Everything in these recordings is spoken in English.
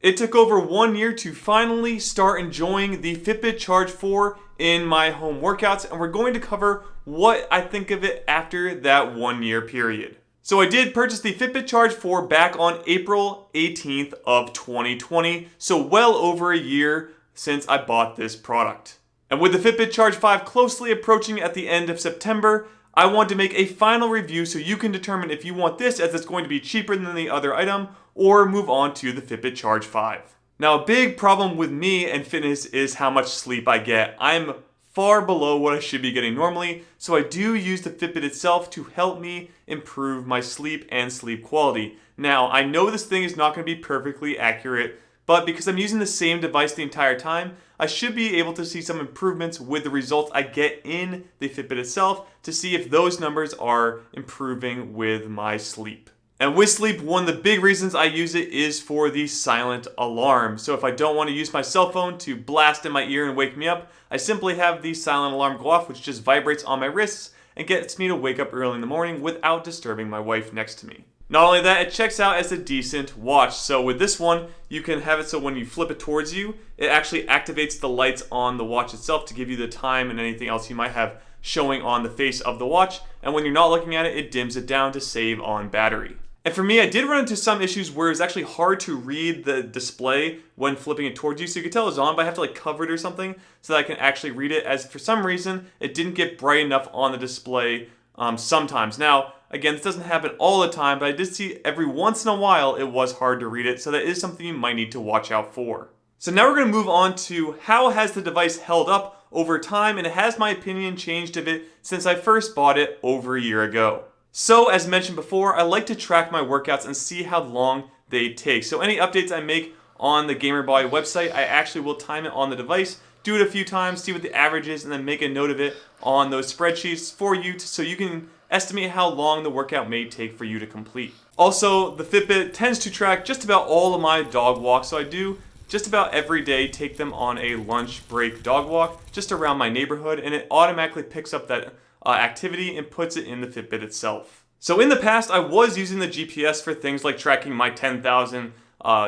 It took over 1 year to finally start enjoying the Fitbit Charge 4 in my home workouts, and we're going to cover what I think of it after that 1 year period. So I did purchase the Fitbit Charge 4 back on April 18th of 2020, so well over a year since I bought this product. And with the Fitbit Charge 5 closely approaching at the end of September, I want to make a final review so you can determine if you want this, as it's going to be cheaper than the other item, or move on to the Fitbit Charge 5. Now, a big problem with me and fitness is how much sleep I get. I'm far below what I should be getting normally, so I do use the Fitbit itself to help me improve my sleep and sleep quality. Now, I know this thing is not going to be perfectly accurate, but because I'm using the same device the entire time, I should be able to see some improvements with the results I get in the Fitbit itself to see if those numbers are improving with my sleep. And with sleep, one of the big reasons I use it is for the silent alarm. So if I don't want to use my cell phone to blast in my ear and wake me up, I simply have the silent alarm go off, which just vibrates on my wrists and gets me to wake up early in the morning without disturbing my wife next to me. Not only that, it checks out as a decent watch. So with this one, you can have it so when you flip it towards you, it actually activates the lights on the watch itself to give you the time and anything else you might have showing on the face of the watch. And when you're not looking at it, it dims it down to save on battery. And for me, I did run into some issues where it's actually hard to read the display when flipping it towards you. So you can tell it's on, but I have to cover it or something so that I can actually read it, as for some reason, it didn't get bright enough on the display sometimes. Now, again, this doesn't happen all the time, but I did see every once in a while it was hard to read it, so that is something you might need to watch out for. So now we're going to move on to how has the device held up over time, and has my opinion changed of it since I first bought it over a year ago. So as mentioned before, I like to track my workouts and see how long they take. So any updates I make on the GamerBody website, I actually will time it on the device, do it a few times, see what the average is, and then make a note of it on those spreadsheets for you so you can estimate how long the workout may take for you to complete. Also, the Fitbit tends to track just about all of my dog walks, so I do just about every day take them on a lunch break dog walk just around my neighborhood, and it automatically picks up that activity and puts it in the Fitbit itself. So in the past, I was using the GPS for things like tracking my 10,000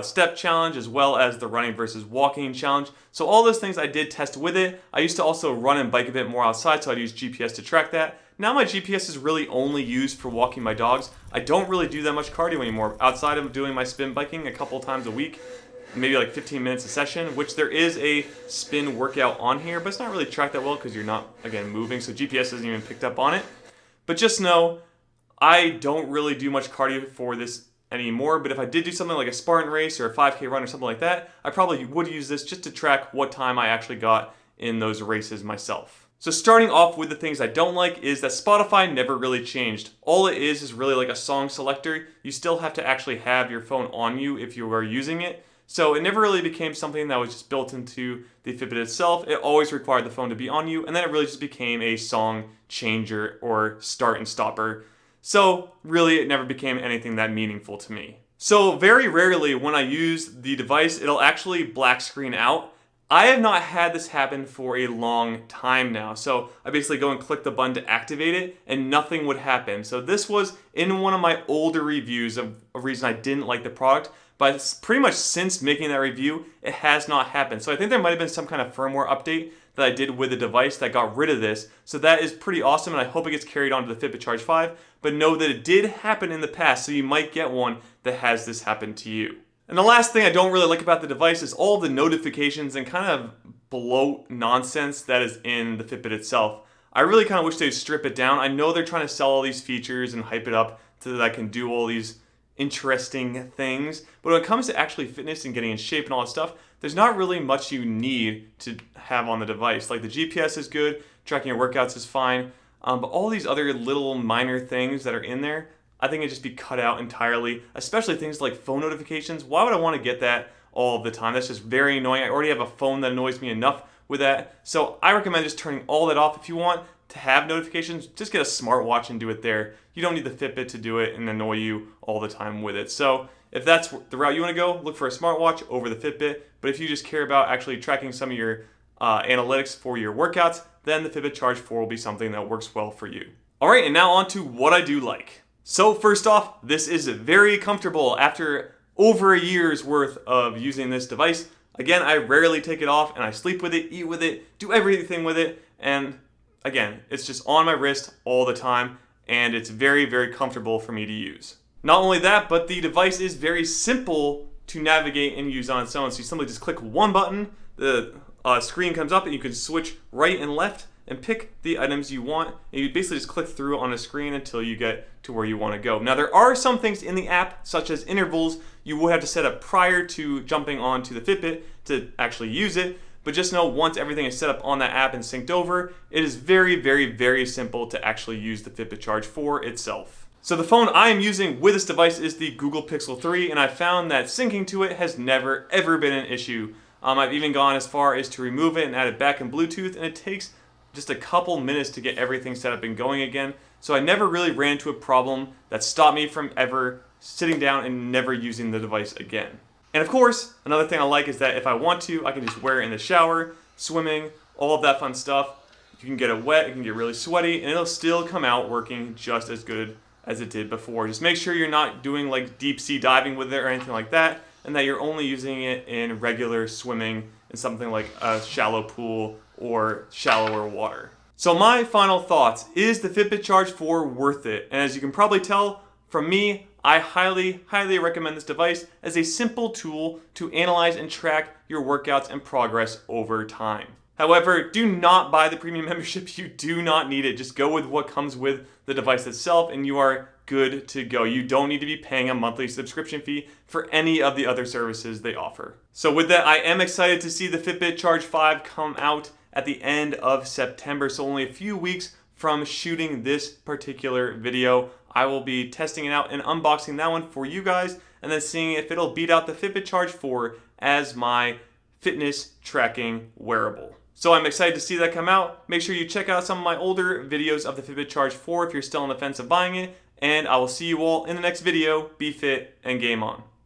step challenge, as well as the running versus walking challenge. So all those things I did test with it. I used to also run and bike a bit more outside, so I'd use GPS to track that. Now my GPS is really only used for walking my dogs. I don't really do that much cardio anymore, outside of doing my spin biking a couple times a week, maybe 15 minutes a session, which there is a spin workout on here, but it's not really tracked that well because you're not, again, moving, so GPS isn't even picked up on it. But just know, I don't really do much cardio for this anymore, but if I did do something like a Spartan race or a 5K run or something like that, I probably would use this just to track what time I actually got in those races myself. So starting off with the things I don't like is that Spotify never really changed. All it is really like a song selector. You still have to actually have your phone on you if you are using it. So it never really became something that was just built into the Fitbit itself. It always required the phone to be on you, and then it really just became a song changer or start and stopper. So really, it never became anything that meaningful to me. So very rarely when I use the device, it'll actually black screen out. I have not had this happen for a long time now. So I basically go and click the button to activate it and nothing would happen. So this was in one of my older reviews of a reason I didn't like the product, but pretty much since making that review, it has not happened. So I think there might have been some kind of firmware update that I did with the device that got rid of this. So that is pretty awesome, and I hope it gets carried on to the Fitbit Charge 5. But know that it did happen in the past, so you might get one that has this happen to you. And the last thing I don't really like about the device is all the notifications and kind of bloat nonsense that is in the Fitbit itself. I really kind of wish they'd strip it down. I know they're trying to sell all these features and hype it up so that I can do all these interesting things, but when it comes to actually fitness and getting in shape and all that stuff, there's not really much you need to have on the device. Like the GPS is good, tracking your workouts is fine, but all these other little minor things that are in there, I think it'd just be cut out entirely, especially things like phone notifications. Why would I want to get that all of the time? That's just very annoying. I already have a phone that annoys me enough with that, so I recommend just turning all that off. If you want to have notifications, just get a smartwatch and do it there. You don't need the Fitbit to do it and annoy you all the time with it. So if that's the route you want to go, look for a smartwatch over the Fitbit. But if you just care about actually tracking some of your analytics for your workouts, then the Fitbit Charge 4 will be something that works well for you. All right, and now on to what I do like. So first off, this is very comfortable. After over a year's worth of using this device. Again, I rarely take it off, and I sleep with it, eat with it, do everything with it, and again, it's just on my wrist all the time, and it's very, very comfortable for me to use. Not only that, but the device is very simple to navigate and use on its own. So you simply just click one button, the screen comes up, and you can switch right and left and pick the items you want. And you basically just click through on a screen until you get to where you want to go. Now, there are some things in the app, such as intervals, you would have to set up prior to jumping onto the Fitbit to actually use it. But just know once everything is set up on that app and synced over, it is very, very, very simple to actually use the Fitbit Charge 4 itself. So the phone I am using with this device is the Google Pixel 3, and I found that syncing to it has never, ever been an issue. I've even gone as far as to remove it and add it back in Bluetooth, and it takes just a couple minutes to get everything set up and going again. So I never really ran into a problem that stopped me from ever sitting down and never using the device again. And of course, another thing I like is that if I want to, I can just wear it in the shower, swimming, all of that fun stuff. You can get it wet, it can get really sweaty, and it'll still come out working just as good as it did before. Just make sure you're not doing like deep sea diving with it or anything like that, and that you're only using it in regular swimming in something like a shallow pool or shallower water. So my final thoughts, is the Fitbit Charge 4 worth it? And as you can probably tell from me, I highly, highly recommend this device as a simple tool to analyze and track your workouts and progress over time. However, do not buy the premium membership. You do not need it. Just go with what comes with the device itself and you are good to go. You don't need to be paying a monthly subscription fee for any of the other services they offer. So with that, I am excited to see the Fitbit Charge 5 come out at the end of September. So only a few weeks from shooting this particular video. I will be testing it out and unboxing that one for you guys and then seeing if it'll beat out the Fitbit Charge 4 as my fitness tracking wearable. So I'm excited to see that come out. Make sure you check out some of my older videos of the Fitbit Charge 4 if you're still on the fence of buying it. And I will see you all in the next video. Be fit and game on.